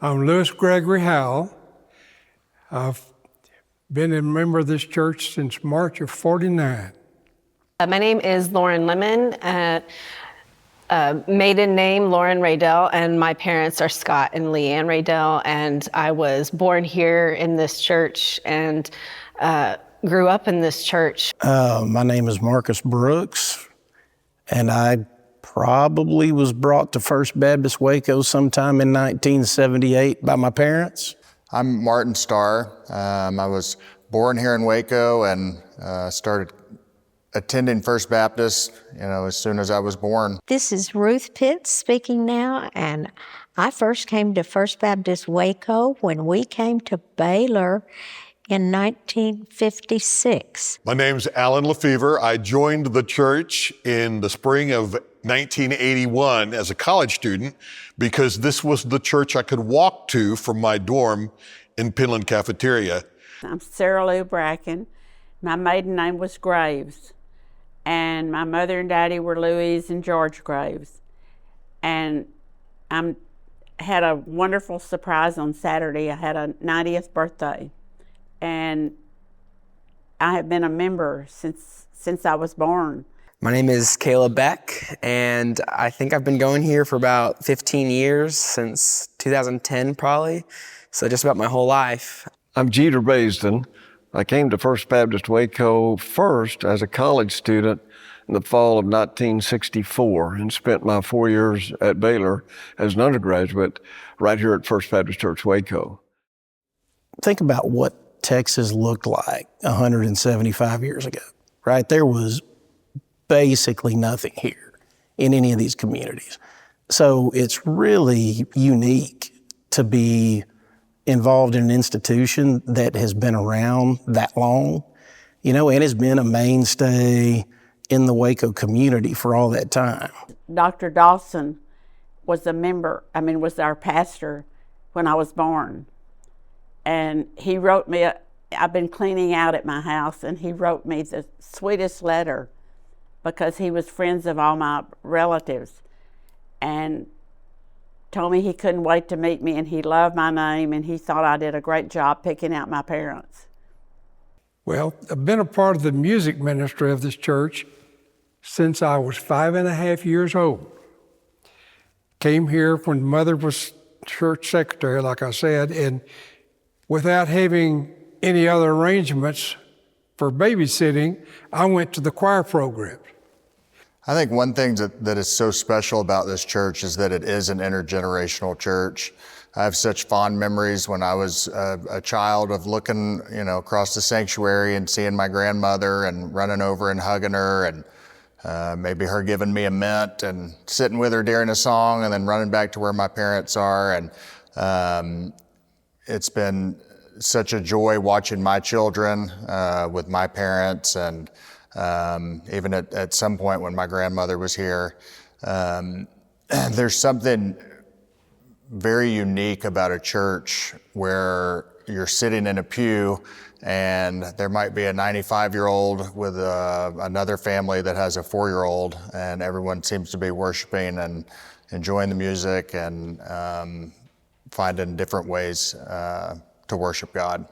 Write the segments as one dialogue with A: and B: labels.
A: I'm Louis Gregory Howell. I've been a member of this church since March of '49.
B: My name is Lauren Lemon, maiden name Lauren Raydell, and my parents are Scott and Leanne Raydell, and I was born here in this church and grew up in this church.
C: My name is Marcus Brooks, and I probably was brought to First Baptist Waco sometime in 1978 by my parents.
D: I'm Martin Starr. I was born here in Waco and started attending First Baptist, as soon as I was born.
E: This is Ruth Pitts speaking now, and I first came to First Baptist Waco when we came to Baylor in 1956.
F: My name's Alan Lefevre. I joined the church in the spring of 1981 as a college student because this was the church I could walk to from my dorm in Pinland Cafeteria.
G: I'm Sarah Lou Bracken. My maiden name was Graves, and my mother and daddy were Louise and George Graves. And I had a wonderful surprise on Saturday. I had a 90th birthday, and I have been a member since I was born.
H: My name is Caleb Beck, and I think I've been going here for about 15 years, since 2010 probably, so just about my whole life.
I: I'm Jeter Baisden. I came to First Baptist Waco first as a college student in the fall of 1964 and spent my 4 years at Baylor as an undergraduate right here at First Baptist Church Waco.
C: Think about what Texas looked like 175 years ago, right? There was basically nothing here in any of these communities. So it's really unique to be involved in an institution that has been around that long, and has been a mainstay in the Waco community for all that time.
G: Dr. Dawson was was our pastor when I was born. And he wrote me, I've been cleaning out at my house, and he wrote me the sweetest letter because he was friends of all my relatives, and told me he couldn't wait to meet me, and he loved my name, and he thought I did a great job picking out my parents.
A: Well, I've been a part of the music ministry of this church since I was 5.5 years old. Came here when Mother was church secretary, like I said, and without having any other arrangements for babysitting, I went to the choir program.
D: I think one thing that is so special about this church is that it is an intergenerational church. I have such fond memories when I was a child of looking, across the sanctuary and seeing my grandmother and running over and hugging her, and maybe her giving me a mint and sitting with her during a song, and then running back to where my parents are. And it's been such a joy watching my children with my parents, and even at some point when my grandmother was here. There's something very unique about a church where you're sitting in a pew and there might be a 95-year-old with another family that has a 4-year-old, and everyone seems to be worshiping and enjoying the music and finding different ways to worship God.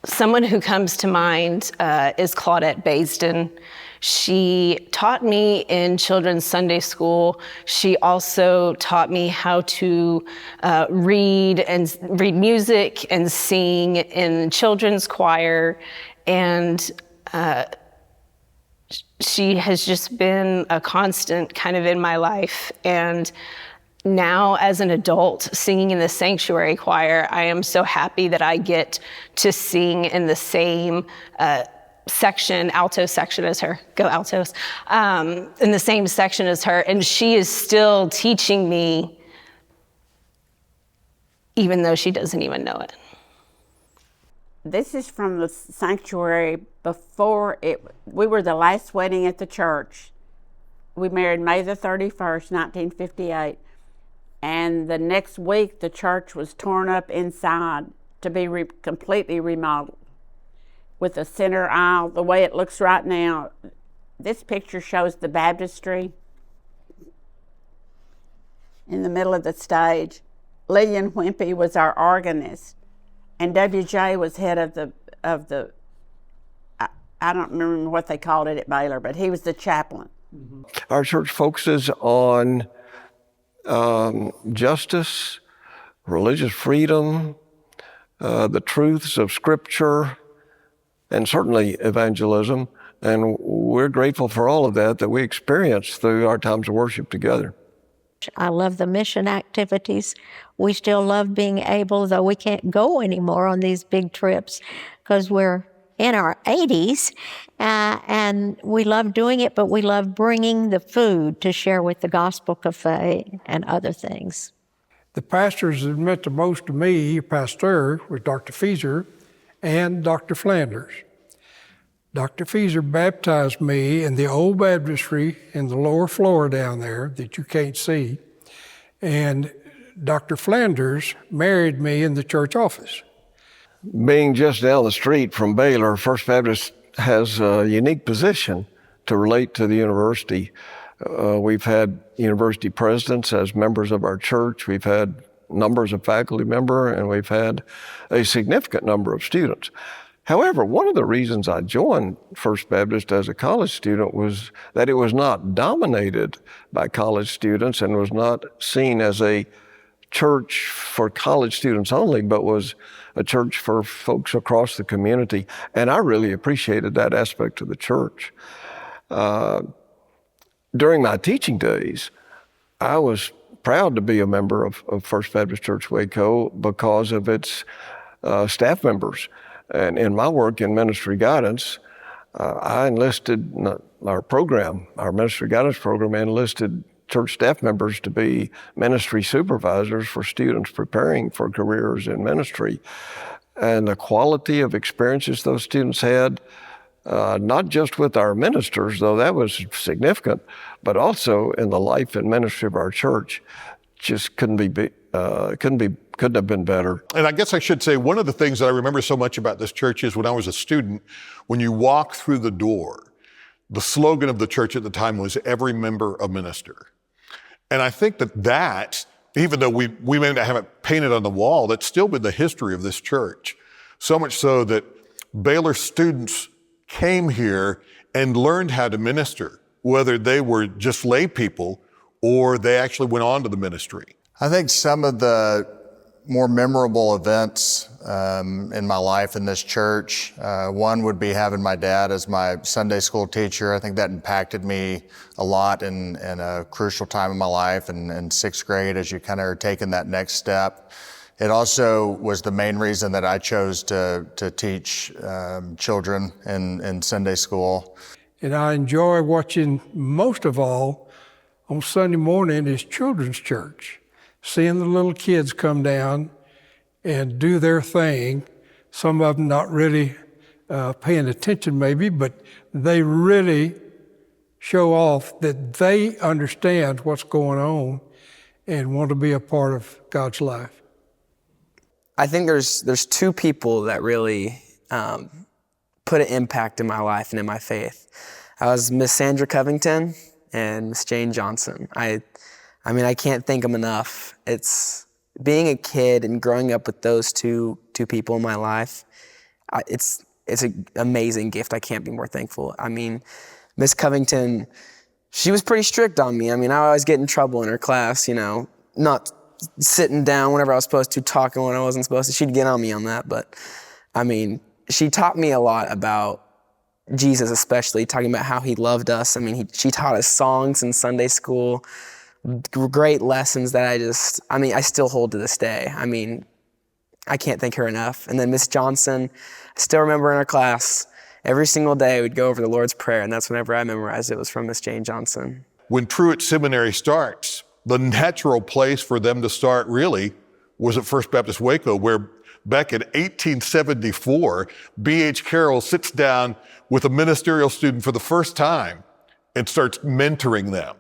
B: Someone who comes to mind is Claudette Baisden. She taught me in children's Sunday school. She also taught me how to read music and sing in children's choir. And she has just been a constant kind of in my life. And now, as an adult, singing in the sanctuary choir, I am so happy that I get to sing in the same alto section as her, go altos, in the same section as her, and she is still teaching me, even though she doesn't even know it.
G: This is from the sanctuary before we were the last wedding at the church. We married May the 31st, 1958. And the next week, the church was torn up inside to be completely remodeled with a center aisle, the way it looks right now. This picture shows the baptistry in the middle of the stage. Lillian Wimpy was our organist, and W.J. was head of the I don't remember what they called it at Baylor, but he was the chaplain.
I: Our church focuses on justice, religious freedom, the truths of Scripture, and certainly evangelism. And we're grateful for all of that we experience through our times of worship together.
E: I love the mission activities. We still love being able, though we can't go anymore on these big trips because we're in our 80s, and we love doing it, but we love bringing the food to share with the Gospel Cafe and other things.
A: The pastors that meant the most to me, pastor, was Dr. Feeser and Dr. Flanders. Dr. Feeser baptized me in the old baptistry in the lower floor down there that you can't see, and Dr. Flanders married me in the church office.
I: Being just down the street from Baylor, First Baptist has a unique position to relate to the university. We've had university presidents as members of our church. We've had numbers of faculty members, and we've had a significant number of students. However, one of the reasons I joined First Baptist as a college student was that it was not dominated by college students and was not seen as a church for college students only, but was a church for folks across the community. And I really appreciated that aspect of the church. During my teaching days, I was proud to be a member of First Baptist Church Waco because of its staff members. And in my work in ministry guidance, I enlisted our ministry guidance program enlisted church staff members to be ministry supervisors for students preparing for careers in ministry. And the quality of experiences those students had, not just with our ministers, though that was significant, but also in the life and ministry of our church, just couldn't have been better.
F: And I guess I should say, one of the things that I remember so much about this church is when I was a student, when you walk through the door, the slogan of the church at the time was "Every member a minister." And I think that, even though we may not have it painted on the wall, that's still been the history of this church. So much so that Baylor students came here and learned how to minister, whether they were just lay people or they actually went on to the ministry.
D: I think some of the more memorable events in my life in this church, one would be having my dad as my Sunday school teacher. I think that impacted me a lot in a crucial time in my life in sixth grade as you kind of are taking that next step. It also was the main reason that I chose to teach children in Sunday school.
A: And I enjoy watching, most of all, on Sunday morning is children's church. Seeing the little kids come down and do their thing, some of them not really paying attention maybe, but they really show off that they understand what's going on and want to be a part of God's life.
H: I think there's two people that really put an impact in my life and in my faith. I was Miss Sandra Covington and Miss Jane Johnson. I mean, I can't thank them enough. It's being a kid and growing up with those two people in my life. It's an amazing gift. I can't be more thankful. I mean, Miss Covington, she was pretty strict on me. I mean, I always get in trouble in her class, not sitting down whenever I was supposed to, talking when I wasn't supposed to. She'd get on me on that. But I mean, she taught me a lot about Jesus, especially talking about how he loved us. I mean, she taught us songs in Sunday school, great lessons that I still hold to this day. I mean, I can't thank her enough. And then Miss Johnson, I still remember in her class, every single day we'd go over the Lord's Prayer, and that's whenever I memorized it was from Miss Jane Johnson. When
F: Truett Seminary starts, the natural place for them to start really was at First Baptist Waco, where back in 1874, B.H. Carroll sits down with a ministerial student for the first time and starts mentoring them.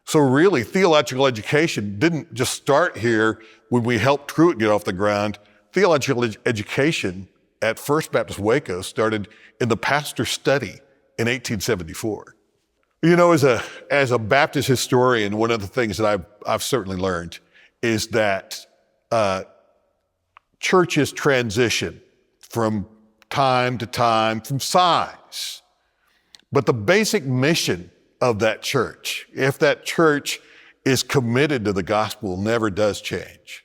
F: So really, theological education didn't just start here when we helped Truett get off the ground. Theological education at First Baptist Waco started in the pastor's study in 1874. As a Baptist historian, one of the things that I've certainly learned is that churches transition from time to time, from size. But the basic mission of that church, if that church is committed to the gospel, never does change.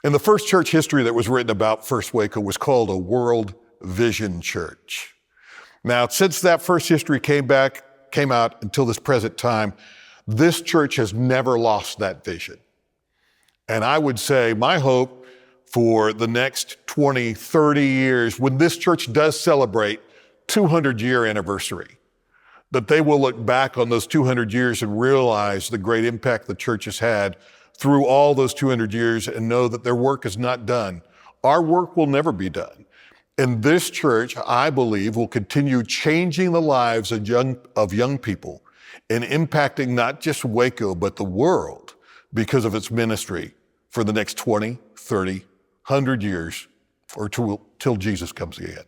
F: And the first church history that was written about First Waco was called a World Vision Church. Now, since that first history came out until this present time, this church has never lost that vision. And I would say my hope for the next 20, 30 years, when this church does celebrate 200-year anniversary, that they will look back on those 200 years and realize the great impact the church has had through all those 200 years and know that their work is not done. Our work will never be done. And this church, I believe, will continue changing the lives of young people and impacting not just Waco, but the world because of its ministry for the next 20, 30, 100 years or till Jesus comes again.